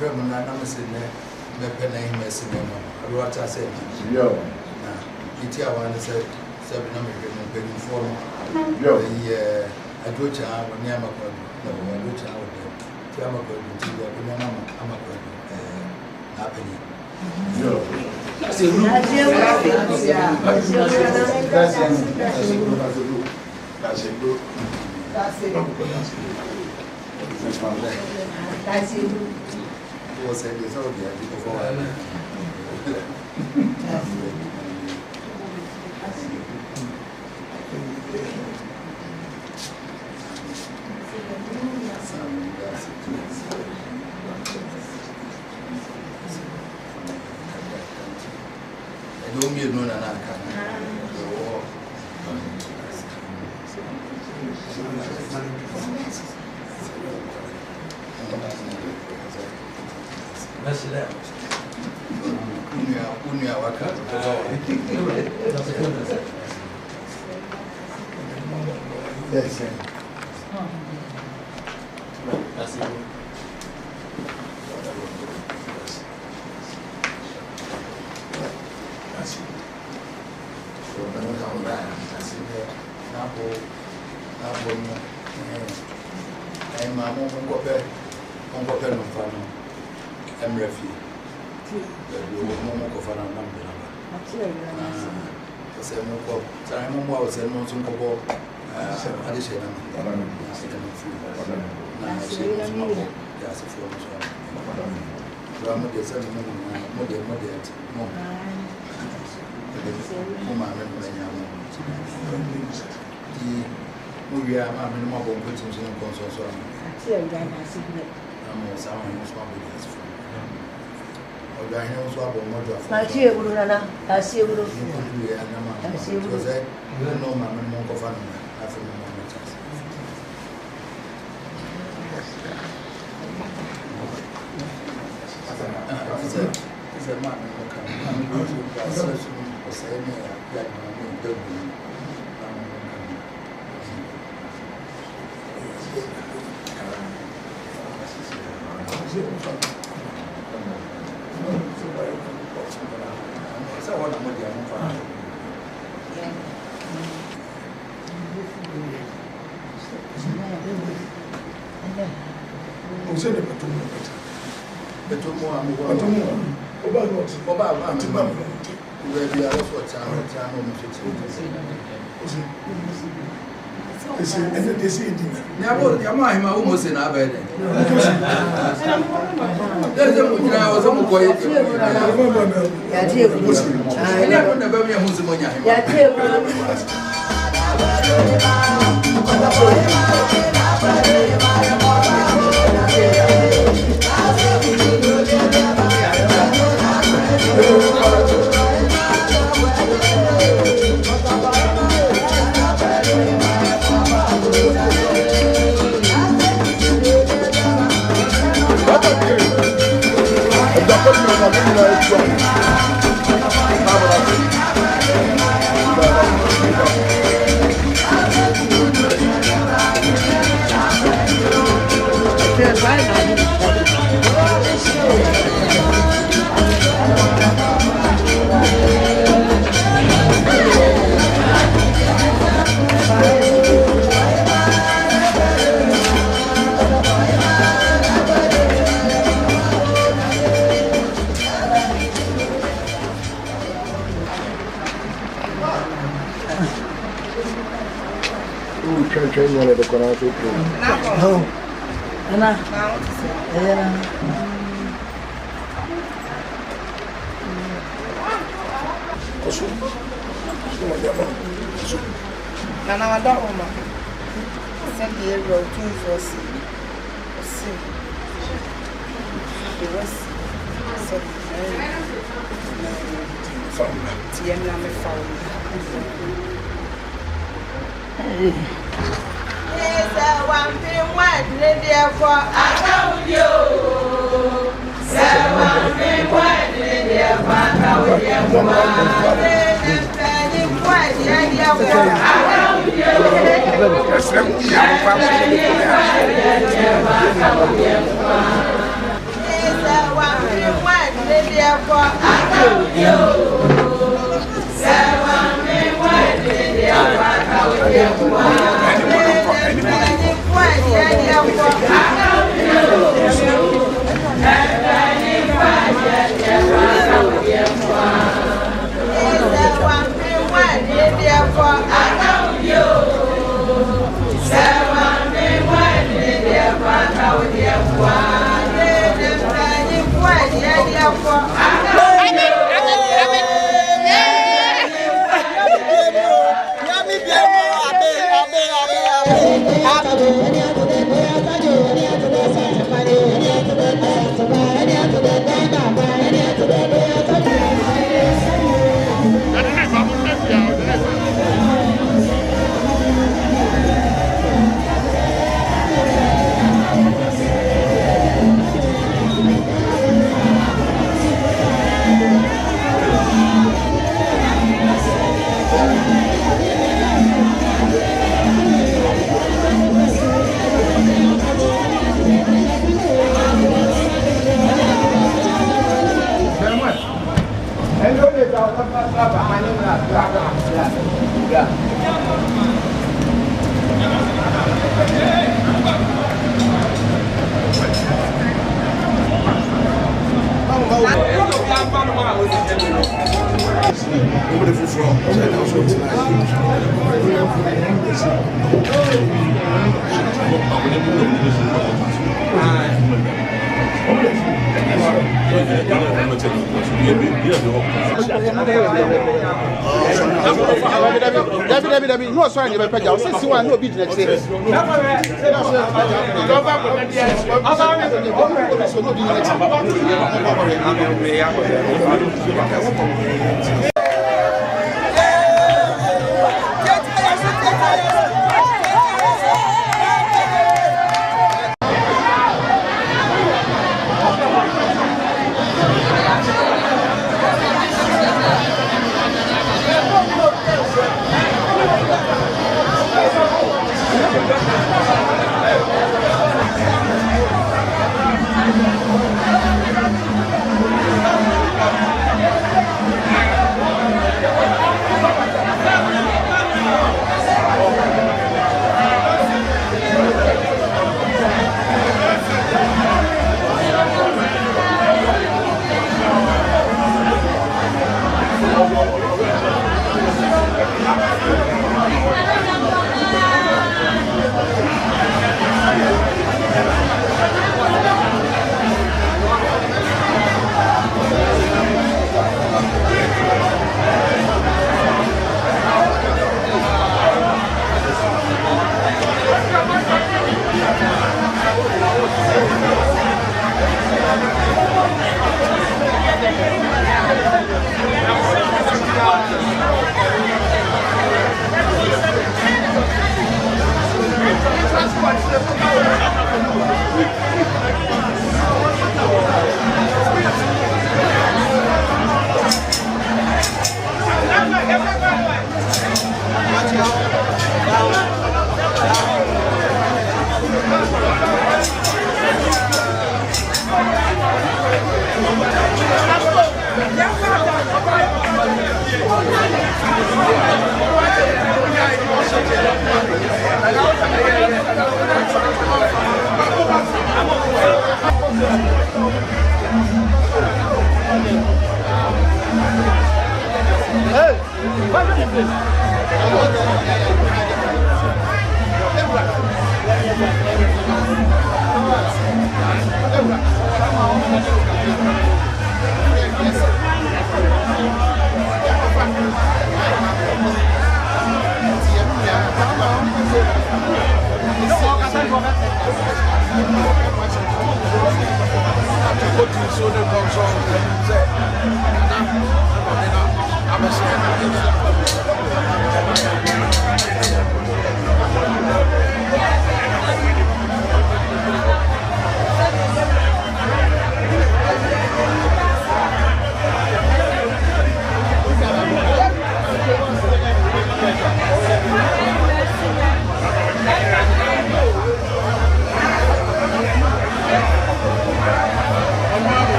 from I'm saying, Mepening Messing, what I said. It's our one said, 7 begging for I do child when Yamako, no, I do child with Yamako, Amako, happening. That's it. Was a result before I don't get none of that's it. Unia waka. Yes. That's it. That's it. So I'm going to come back. That's it. I'm no fun. I'm refugee. You will go for a number. I said, I'm more than most of additional. Almost in our bed. Train one of the Konadu. No. Nana, I don't want to send the road to see. It was one thing, one lady for I told you. One thing, one lady for I told you. No, sorry, you're better. Since you are no business. I'm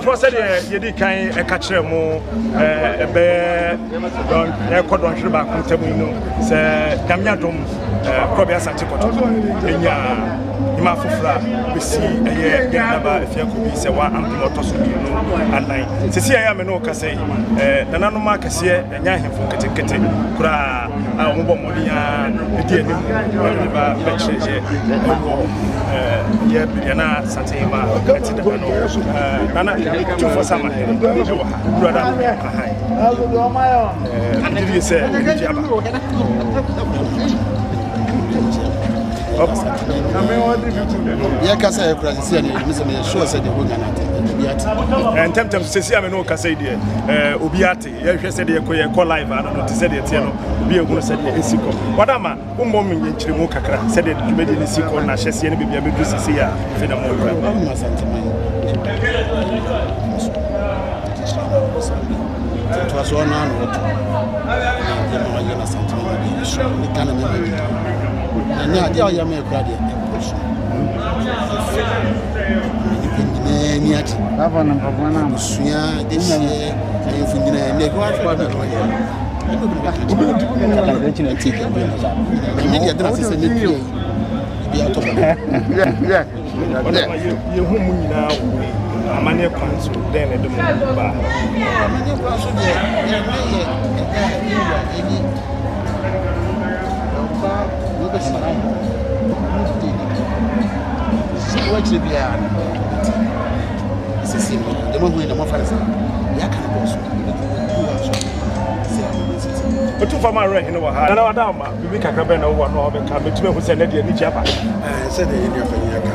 For said Yedi kind a catcher more a bear, Codon Shiba Contamino, Sir Damiadom, Probia Santehemaa, Imafufra, we see a year Ganaba, if you could be say one Ampimotos and night. Cecilia Menoka say, the Nanomarcus here, and Yahin for Kete, Kura, Momonia, the dear Yana Asantehemaa, Nana, two for summer, brother. Did you say, and tempted to say, I know Casadia, Ubiati, you said you could call live, I don't know to say it, be a good said Isico. What am I? Moment in Chimuka said it to be in Isico, and I shall see any baby able to see her. It was 1 hour. And now, I am a graduate. Otumfuo ma re hene wo ha na wada ma bibi kakra be na wo no be ka betime hu se na de ni jaba se de ni afanya ka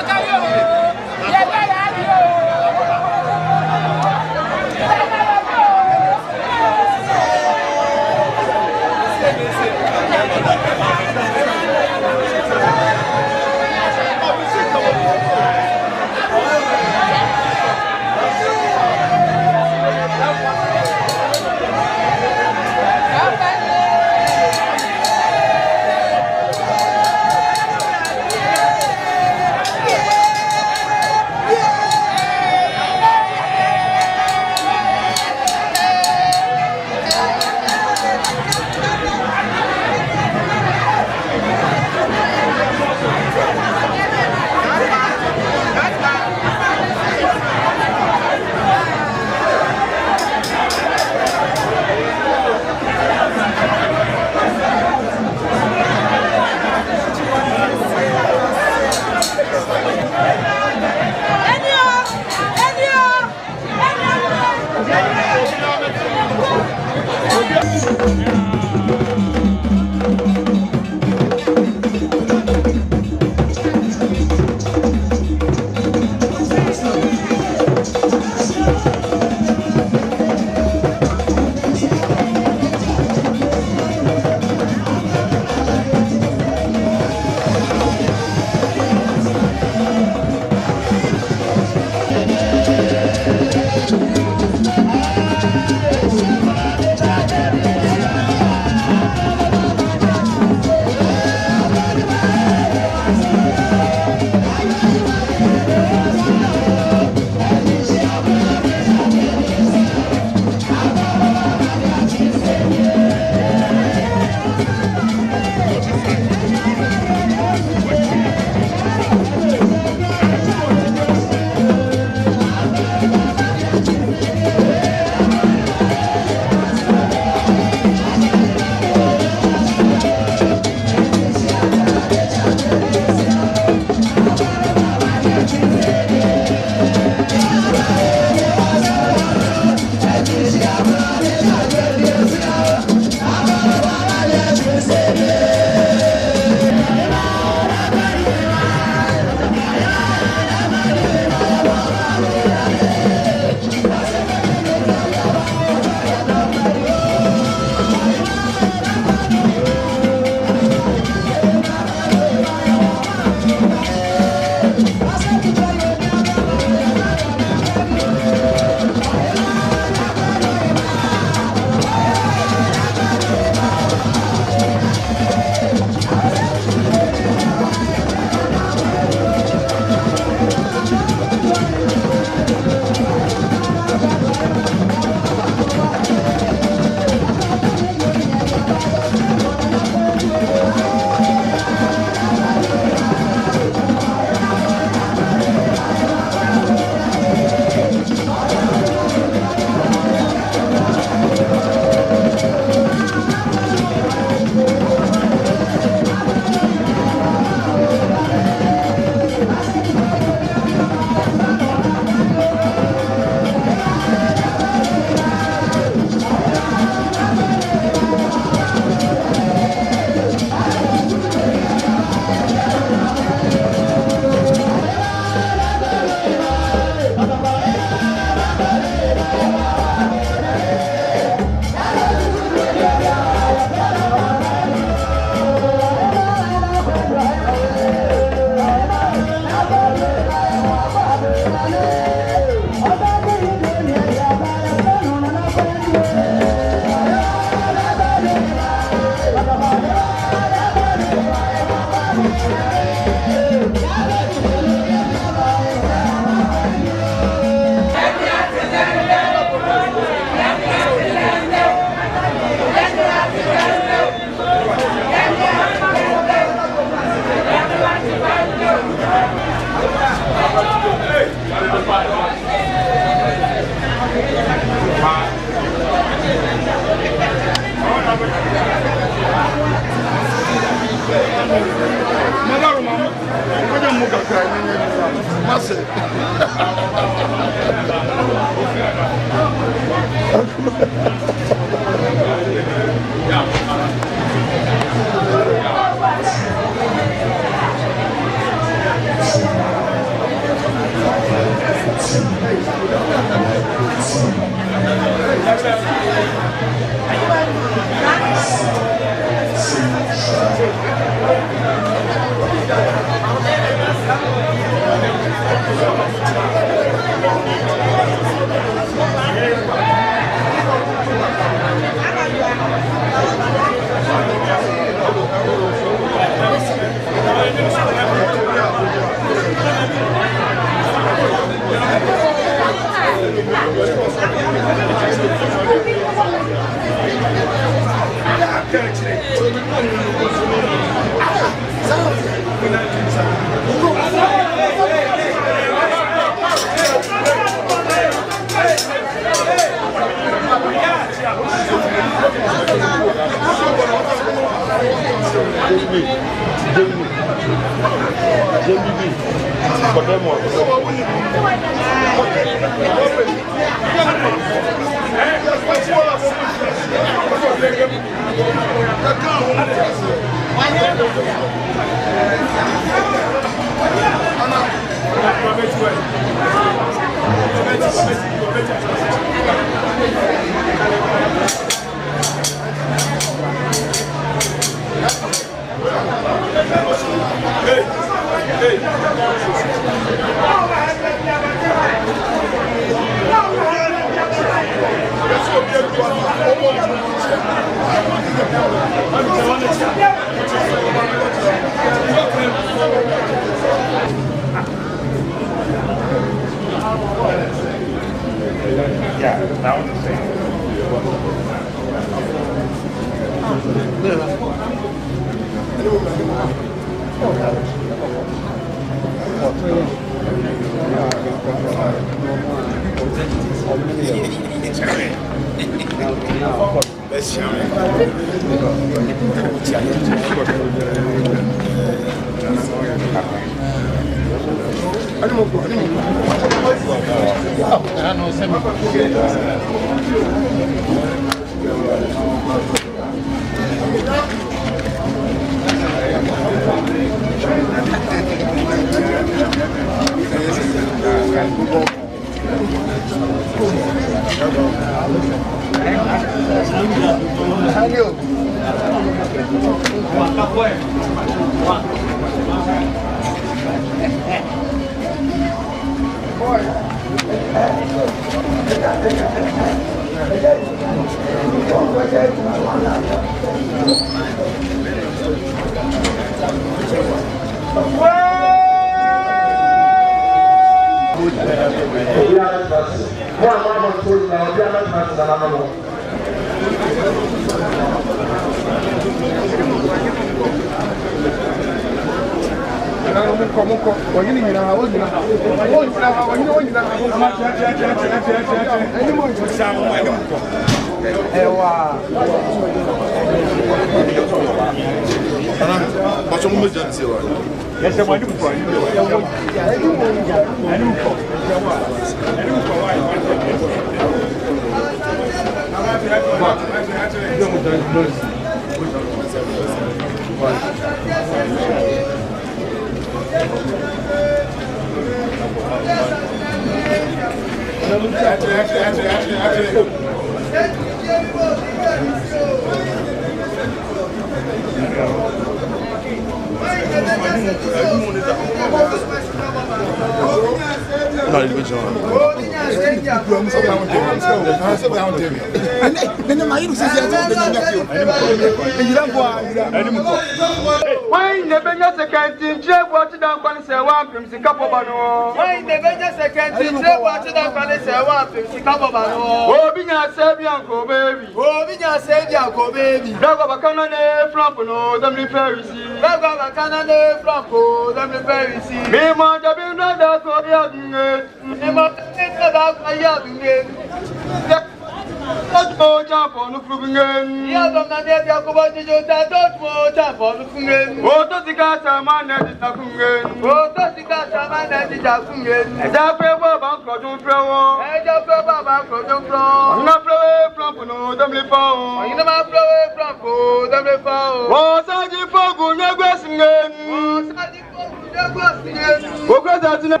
Otumfuo champo no flugen. Yiadom na me dia ko ba jijo ta Otumfuo champo no flugen. Oto sika sama na di takungen. Oto sika sama na di takungen. Eja prewo ba krojo prewo. Eja prewo ba krojo pro. Na prewo flampo no demle pa. Ina ma prewo flampo demle pa. O saji fogu negwesingen. O saji fogu negwesingen. Ogwe datina.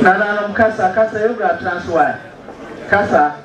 Nana kasa you got transfer. Kasa.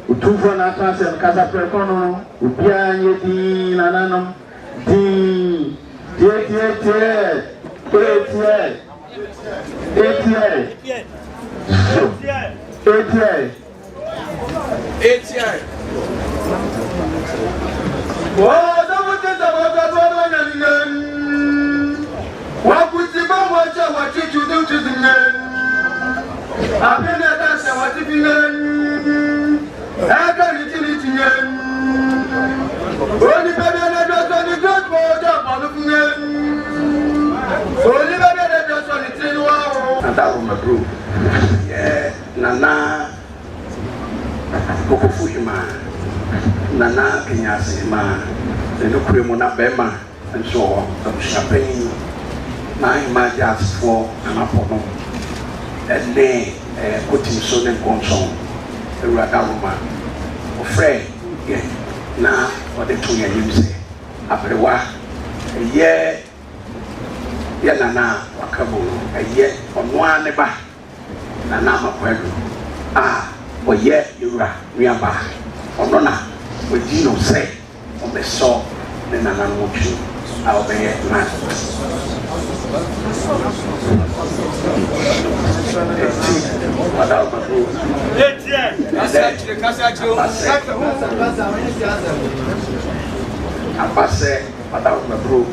Otumfuo na transfer kasa prekono ubia nyedi nananum di Nana Otumfuo Nana Asantehemaa the Kuremo na Bema and so on champagne na images for an apple and then putting so and conson the Radama of Frey na or the two years Abrewa a year Nana Wakabo a year on one neighbor Nana Makwelu or yet you are nearby or nona with Dino say on the saw the Nana Mochu I'll be at man. Abase without my bro,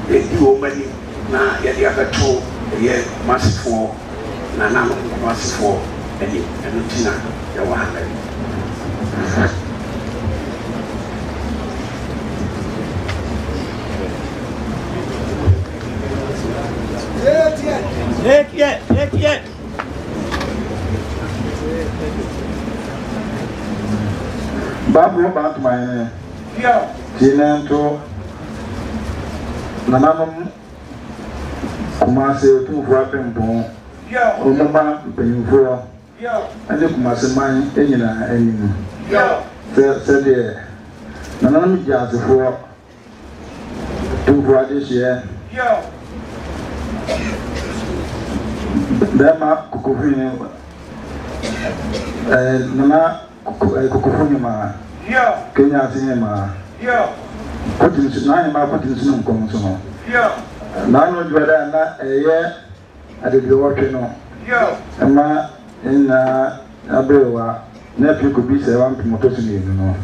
the woman na yadi abeto ye massifo na na massifo eni enutina ya wahanga Yeah. Babu about my Tinento Nanam Kumasi Otumfuo Pempo Omama Penfuo and the Kumasi mine Enina Enin said there Nanam Jazz for 2 Fridays year Dama Kukufini Nana Kukufuni ma Kenya Asantehemaa Kotin na ma kotin sunu nkom so no na no dwada na eye ade bi wotwe no ma na abewa na pi ko bi se wan moto so ni no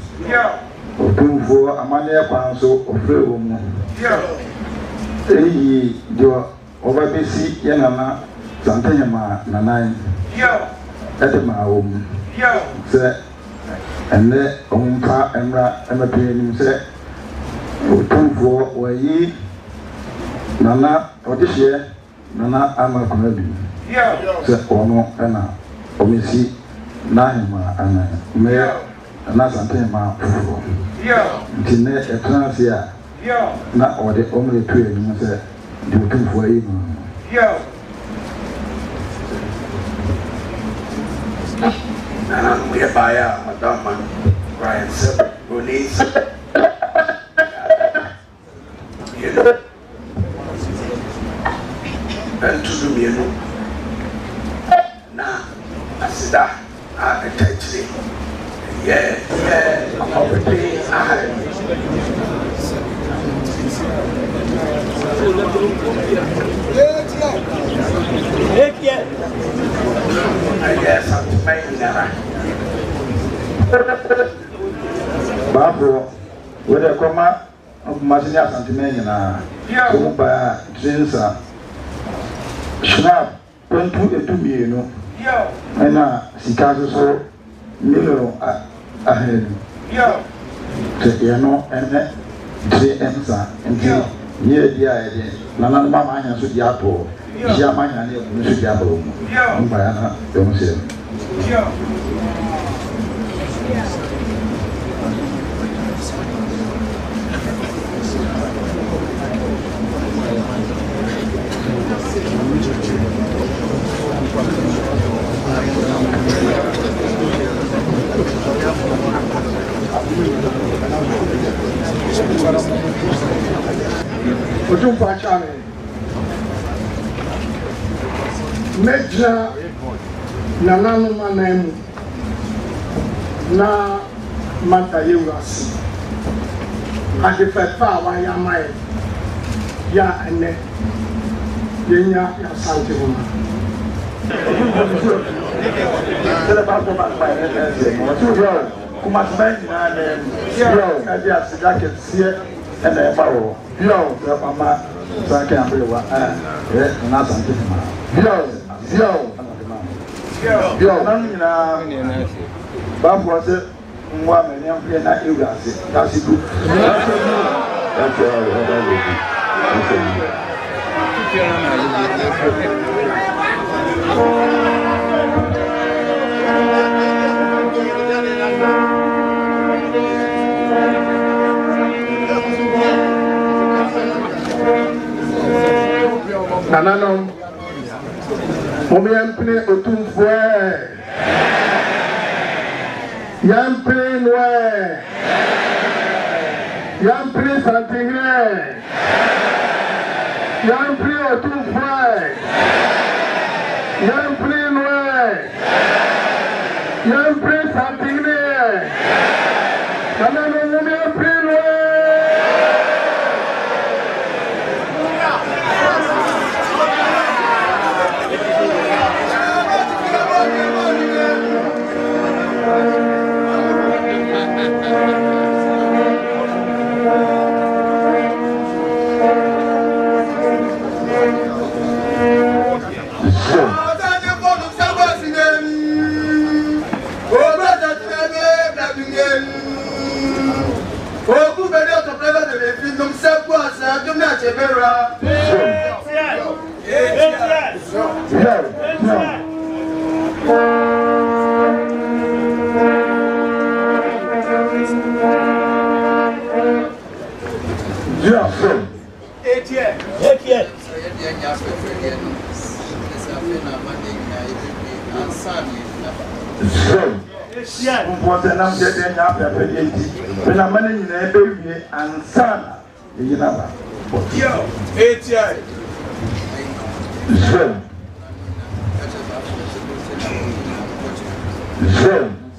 Otumfuo amane kwa so ofre wo mu do over BC Yanama, Asantehemaa, Nanai. At the Maum. And there, Ompa, Emma Payne said, Otumfuo, were ye Nana, or this year, Nana Ama Konadu. Said Ono, Anna, Omisi, Nahima, and Mayor, and Asantehemaa. Tine a transia. Not or the only two you say, do Otumfuo even. And we are by Madame Brian Release. And to do me, now, I said that I touched it. Yeah, already I guess I'm making that. Barbara, whether come up of Masinia Santimena, Kumba, Jinsa, Schnab, 22 million, and Sikazo so million ahead. Tiano and J.M.sa and J. Nana Mamma and Sudiapo, Yamana and Sudiabo, Bayana, don't say. Otumfuo chame Medja nanano manemu na mata yewasi adefefa wa ya mai ya ene yenya ya Asantehemaa Tell about the man by the Kuma Smain and Kadia Sidaka Sia and the Barrow. Yo, the Mama Sanka Brewa and Asantehemaa. Yo, Namina Bob was it one and young Piana Ugas. That's it. That's Nanano Momiampne Otumfuo Yampne Noe Yampne Asantehene Yampne Otumfuo Yampne Noe Yampne Asantehene Nanano Momiampne Noe when I'm managing a baby and son, you know. Yo, 8 years.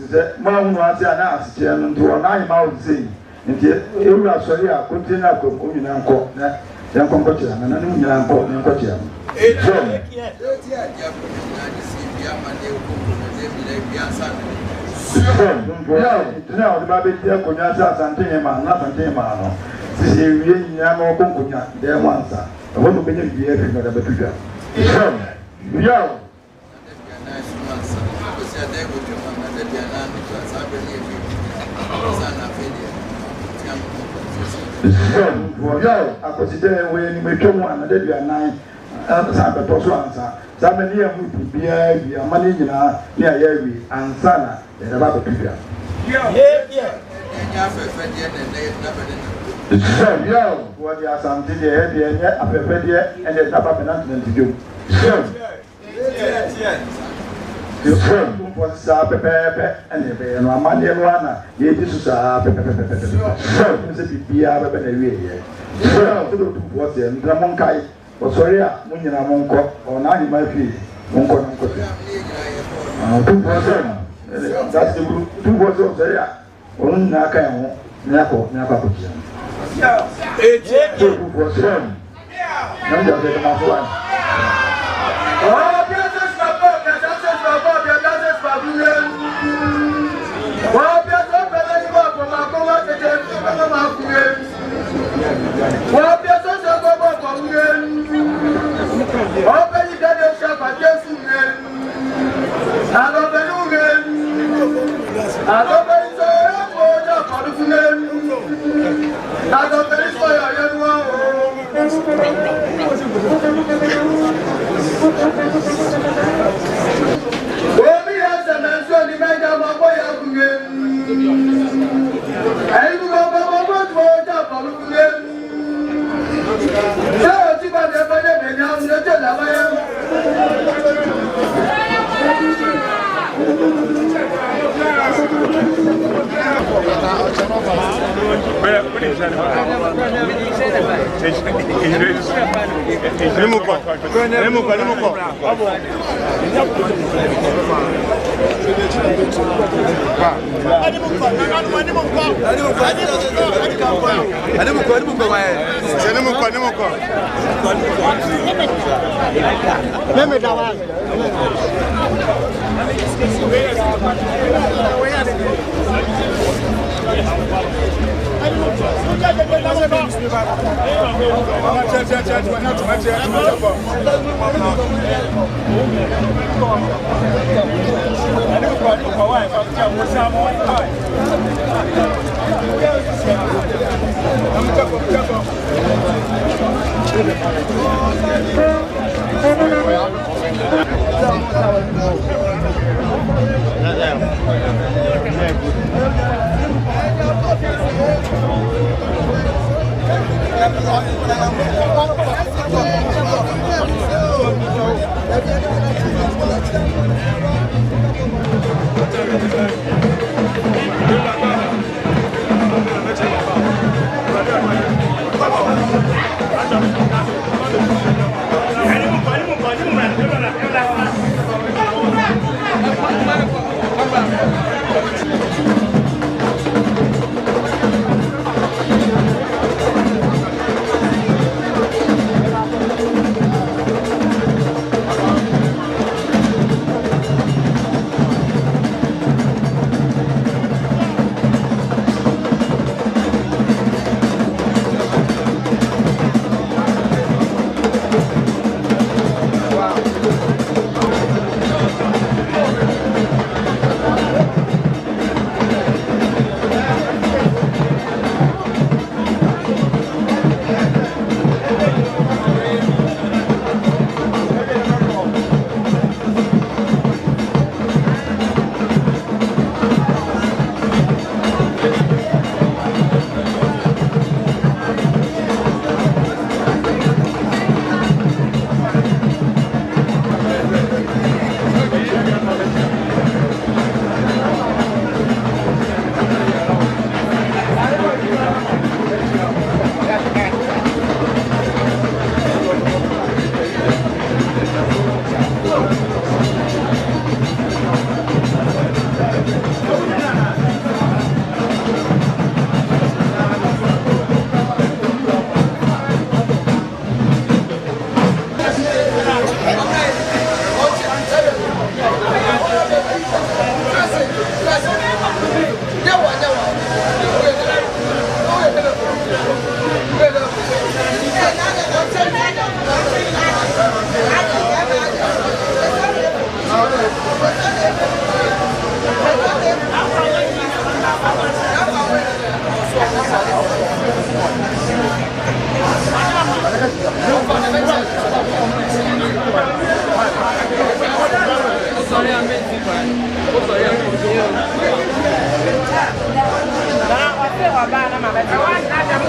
The man was an ass, and to a 9 mouth thing. And yet, you are sorry, I couldn't have come and call that. Young Compotia, and I knew young Compotia. 8 years. No, the baby, Asantehemaa, not Asantehemaa. This is really no Concunia, there once. I want to be here if not a better. Yeah. I consider when you make one and then you are 9. Sampai tosu ansa. Sampai ni yang biaya biaya mana ni na ni ayah bi ansa na yang dapat berpikir. Ya, buat dia Asantehene dia apa dia, anda dapat benar nanti jom. Buat siapa pepe, anda pepe, nama dia mana, dia itu susah pepe. Mesti biaya pepe ni dia. Tu buat dia, kita mungkai. Sorry, munyina monko, ona ni mafi, monko. Tu buat dia. That's the tu buat dia. Sorry, orang nak kaya mo, ni aku apa dia. Tu buat dia. Nanti ada kemampuan. Oh, biasa sebab biasa bulan. Oh, biasa bela ni buat pemakai kerja, pemakai. Oh, biasa sebab bulan. Oh, beli dah siapa jesusen. Ada belugen. Ada beli saya punya padukunen. Ada beli saya yang wow. Oh, biasa semensu di meja apa yang bugen. Ayo kita buat punya padukunen. Saya cuma dia pada menyam saja lah bayang.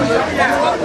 Amen.